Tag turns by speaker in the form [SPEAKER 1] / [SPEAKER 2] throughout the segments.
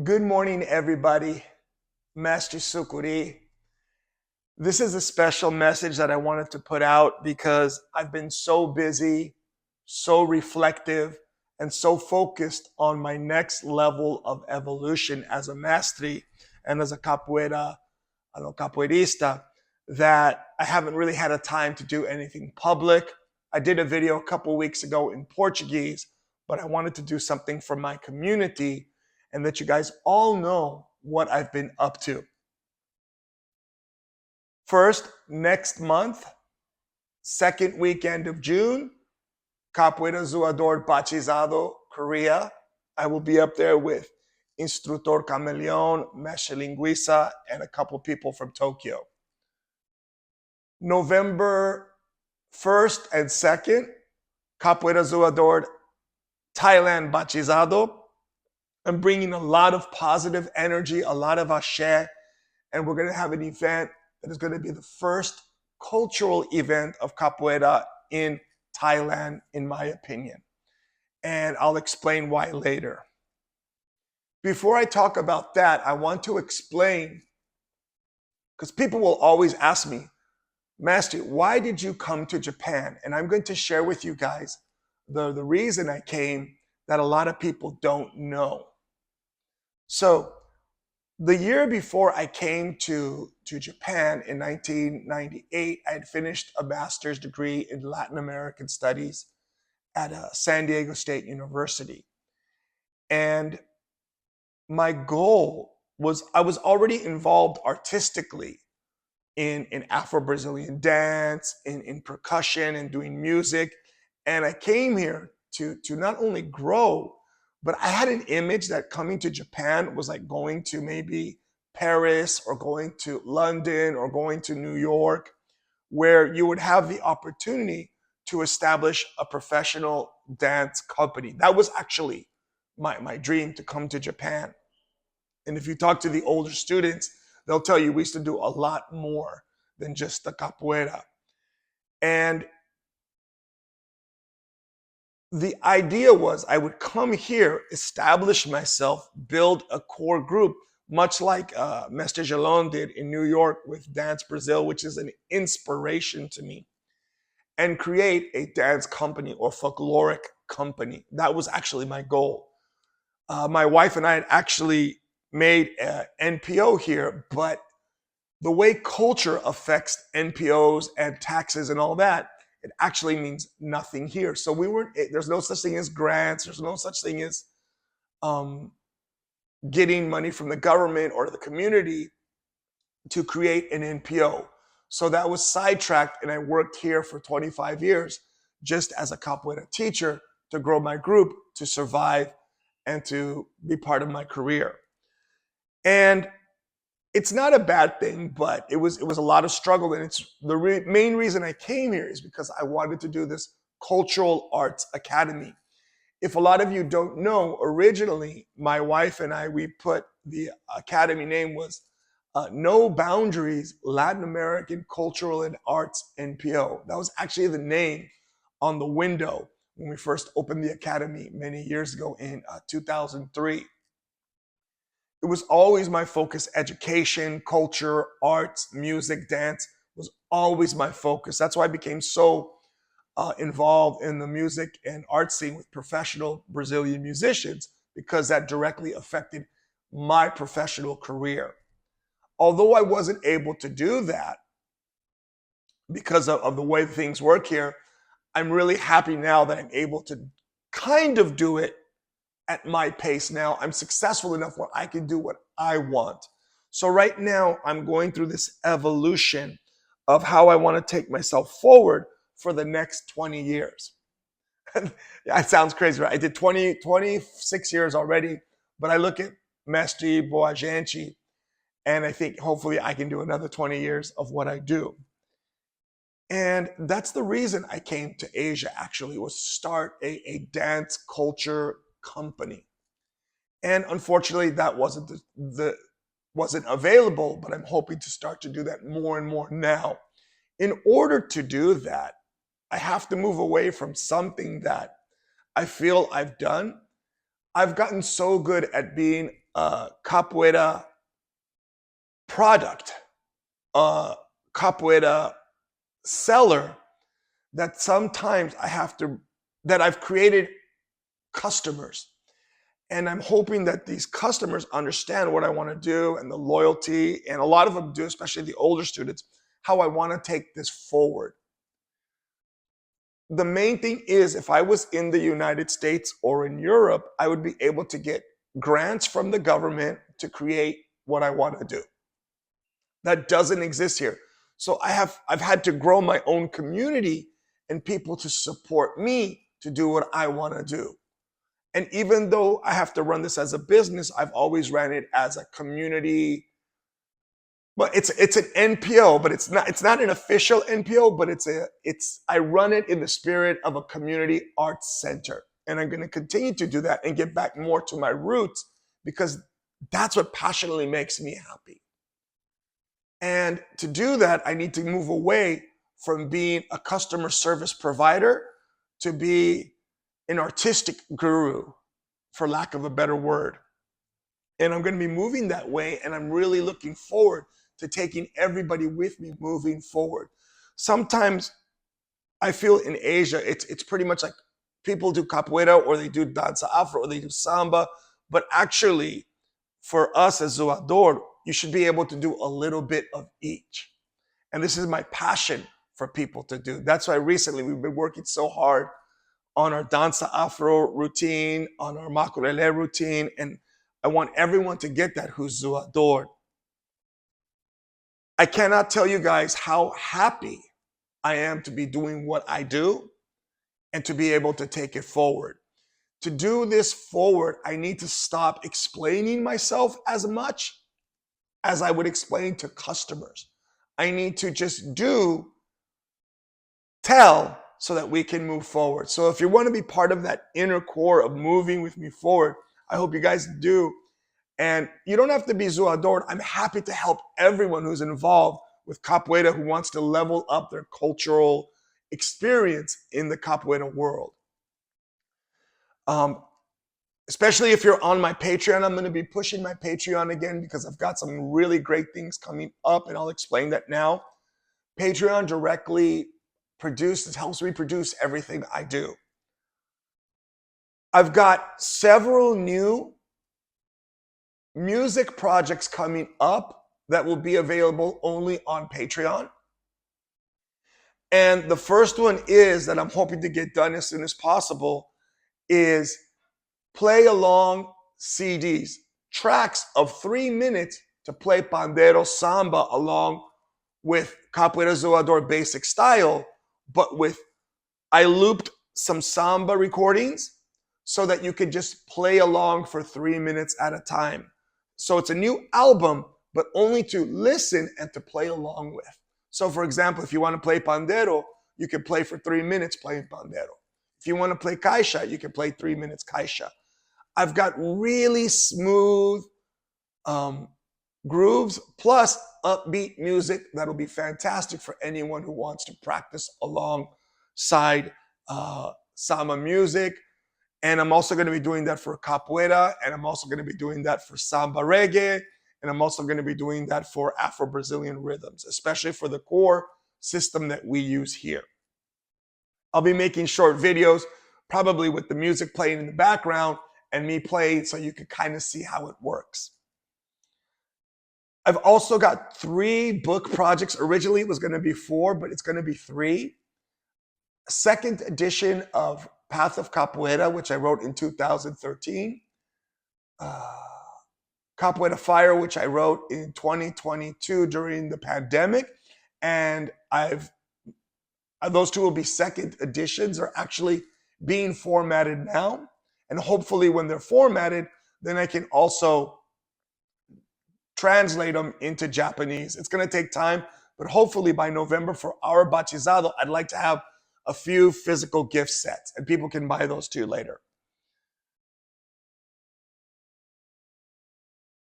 [SPEAKER 1] Good morning, everybody. Mestre Sukuri. This is a special message that I wanted to put out because I've been so busy, so reflective, and so focused on my next level of evolution as a Mestre and as a capoeirista that I haven't really had a time to do anything public. I did a video a couple weeks ago in Portuguese, but I wanted to do something for my community and let you guys all know what I've been up to. First, next month, second weekend of June, Capoeira Zoador Batizado, Korea. I will be up there with Instructor Cameleon, Mestre Linguiça, and a couple people from Tokyo. November 1st and 2nd, Capoeira Zoador Thailand Batizado. I'm bringing a lot of positive energy, a lot of ashe, and we're going to have an event that is going to be the first cultural event of capoeira in Thailand, in my opinion. And I'll explain why later. Before I talk about that, I want to explain, because people will always ask me, Master, why did you come to Japan? And I'm going to share with you guys the reason I came that a lot of people don't know. So the year before I came to Japan in 1998, I had finished a master's degree in Latin American Studies at San Diego State University. And my goal was, I was already involved artistically in Afro-Brazilian dance, in percussion, and doing music. And I came here to not only grow, but I had an image that coming to Japan was like going to maybe Paris or going to London or going to New York, where you would have the opportunity to establish a professional dance company. That was actually my dream, to come to Japan. And if you talk to the older students, they'll tell you we used to do a lot more than just the capoeira. And the idea was I would come here, establish myself, build a core group, much like Mestre Jalon did in New York with Dance Brazil, which is an inspiration to me, and create a dance company or folkloric company. That was actually my goal. My wife and I had actually made an NPO here, but the way culture affects NPOs and taxes and all that, it actually means nothing here. So there's no such thing as grants. There's no such thing as getting money from the government or the community to create an NPO. So that was sidetracked, and I worked here for 25 years just as a capoeira teacher to grow my group, to survive, and to be part of my career. And it's not a bad thing, but it was a lot of struggle. And it's the main reason I came here is because I wanted to do this cultural arts academy. If a lot of you don't know, originally my wife and I, we put the academy name was No Boundaries Latin American Cultural and Arts NPO. That was actually the name on the window when we first opened the academy many years ago in 2003. It was always my focus. Education, culture, arts, music, dance was always my focus. That's why I became so involved in the music and art scene with professional Brazilian musicians, because that directly affected my professional career. Although I wasn't able to do that because of the way things work here, I'm really happy now that I'm able to kind of do it at my pace now. I'm successful enough where I can do what I want. So right now, I'm going through this evolution of how I want to take myself forward for the next 20 years. That sounds crazy, right? I did 26 years already, but I look at Mestre Boa Gente, and I think hopefully I can do another 20 years of what I do. And that's the reason I came to Asia, actually, was to start a dance culture company. And unfortunately, that wasn't available, but I'm hoping to start to do that more and more now. In order to do that, I have to move away from something that I feel I've done. I've gotten so good at being capoeira product, a capoeira seller, that sometimes that I've created customers. And I'm hoping that these customers understand what I want to do and the loyalty, and a lot of them do, especially the older students, how I want to take this forward. The main thing is, if I was in the United States or in Europe, I would be able to get grants from the government to create what I want to do. That doesn't exist here. So I've had to grow my own community and people to support me to do what I want to do. And even though I have to run this as a business, I've always ran it as a community. Well, it's an NPO, but it's not an official NPO, but I run it in the spirit of a community arts center. And I'm going to continue to do that and get back more to my roots, because that's what passionately makes me happy. And to do that, I need to move away from being a customer service provider to be an artistic guru, for lack of a better word. And I'm going to be moving that way, and I'm really looking forward to taking everybody with me moving forward. Sometimes I feel in Asia, it's pretty much like people do capoeira, or they do danza afro, or they do samba. But actually, for us as zoador, you should be able to do a little bit of each. And this is my passion for people to do. That's why recently we've been working so hard on our danza afro routine, on our makurele routine, and I want everyone to get that who's zoador. I cannot tell you guys how happy I am to be doing what I do and to be able to take it forward. To do this forward, I need to stop explaining myself as much as I would explain to customers. I need to just tell, so that we can move forward. So if you want to be part of that inner core of moving with me forward, I hope you guys do. And you don't have to be zoador. I'm happy to help everyone who's involved with capoeira, who wants to level up their cultural experience in the capoeira world. Especially if you're on my Patreon, I'm going to be pushing my Patreon again, because I've got some really great things coming up, and I'll explain that now. Patreon directly helps me produce everything I do. I've got several new music projects coming up that will be available only on Patreon. And the first one is, that I'm hoping to get done as soon as possible, is play along CDs, tracks of 3 minutes to play pandero samba along with capoeira zoador basic style, but I looped some samba recordings so that you could just play along for 3 minutes at a time. So it's a new album, but only to listen and to play along with. So for example, if you want to play pandero, you can play for 3 minutes playing pandero. If you want to play caixa, you can play 3 minutes caixa. I've got really smooth grooves plus upbeat music that'll be fantastic for anyone who wants to practice alongside samba music. And I'm also going to be doing that for capoeira, and I'm also going to be doing that for samba reggae, and I'm also going to be doing that for Afro-Brazilian rhythms, especially for the core system that we use here. I'll be making short videos, probably with the music playing in the background and me playing, so you can kind of see how it works. I've also got 3 book projects. Originally it was going to be 4, but it's going to be 3. Second edition of Path of Capoeira, which I wrote in 2013. Capoeira Fire, which I wrote in 2022 during the pandemic. And those 2 will be second editions. They're actually being formatted now. And hopefully when they're formatted, then I can also translate them into Japanese. It's going to take time, but hopefully by November for our batizado, I'd like to have a few physical gift sets, and people can buy those too later.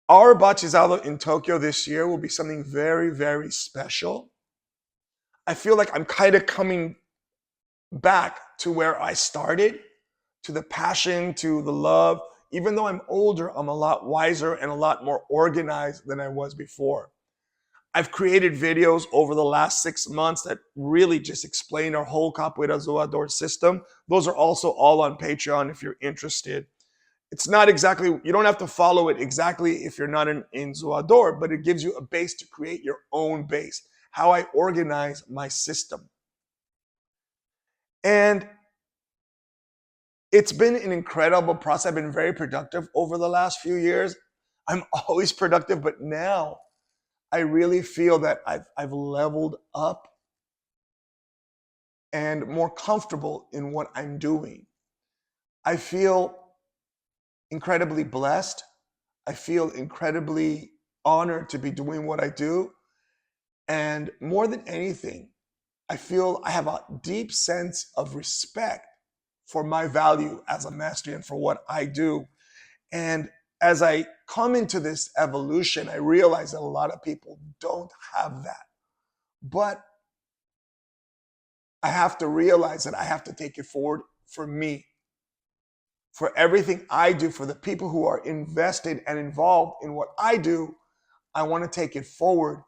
[SPEAKER 1] Our batizado in Tokyo this year will be something very, very special. I feel like I'm kind of coming back to where I started, to the passion, to the love. even though I'm older, I'm a lot wiser and a lot more organized than I was before. I've created videos over the last 6 months that really just explain our whole Capoeira Zoador system. Those are also all on Patreon if you're interested. It's not exactly, you don't have to follow it exactly if you're not in Zoador, but it gives you a base to create your own base, how I organize my system. And it's been an incredible process. I've been very productive over the last few years. I'm always productive, but now I really feel that I've leveled up and more comfortable in what I'm doing. I feel incredibly blessed. I feel incredibly honored to be doing what I do. And more than anything, I feel I have a deep sense of respect for my value as a master and for what I do. And as I come into this evolution, I realize that a lot of people don't have that. But I have to realize that I have to take it forward for me, for everything I do, for the people who are invested and involved in what I do. I want to take it forward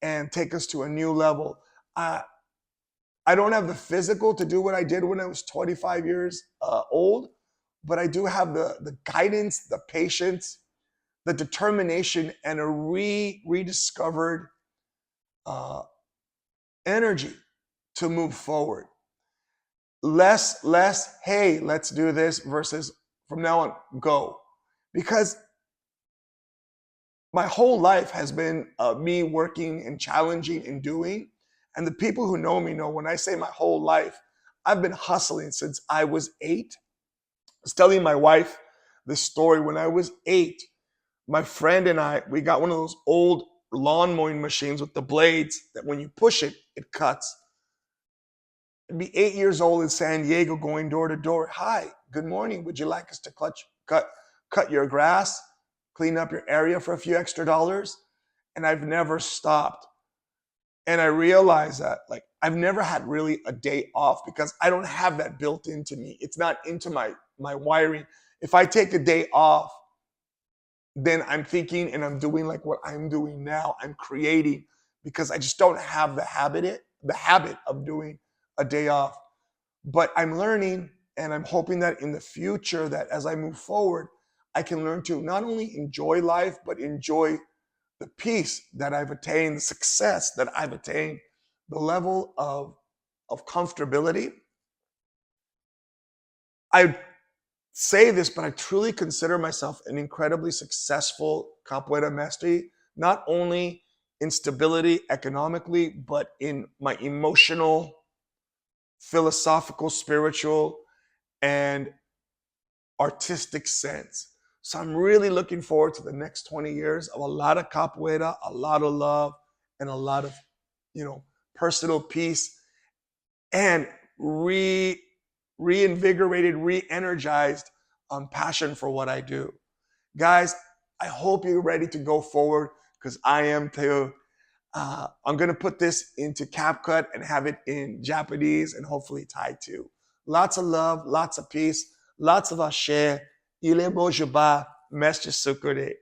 [SPEAKER 1] and take us to a new level. I don't have the physical to do what I did when I was 25 years old, but I do have the guidance, the patience, the determination, and a rediscovered energy to move forward. Less, hey, let's do this versus from now on, go. Because my whole life has been me working and challenging and doing. And the people who know me know when I say my whole life, I've been hustling since I was 8. I was telling my wife this story. When I was 8, my friend and I, we got one of those old lawn mowing machines with the blades that when you push it, it cuts. I'd be 8 years old in San Diego going door to door. Hi, good morning. Would you like us to cut your grass, clean up your area for a few extra dollars? And I've never stopped. And I realized that I've never had really a day off because I don't have that built into me. It's not into my wiring. If I take a day off, then I'm thinking and I'm doing like what I'm doing now. I'm creating because I just don't have the habit of doing a day off. But I'm learning, and I'm hoping that in the future, that as I move forward, I can learn to not only enjoy life, but enjoy the peace that I've attained, the success that I've attained, the level of comfortability. I say this, but I truly consider myself an incredibly successful Capoeira Mestre, not only in stability economically, but in my emotional, philosophical, spiritual, and artistic sense. So I'm really looking forward to the next 20 years of a lot of capoeira, a lot of love, and a lot of, personal peace, and reinvigorated, re-energized passion for what I do. Guys, I hope you're ready to go forward because I am too. I'm going to put this into CapCut and have it in Japanese and hopefully Thai too. Lots of love, lots of peace, lots of ashe. Il est beau, Mestre Sukure.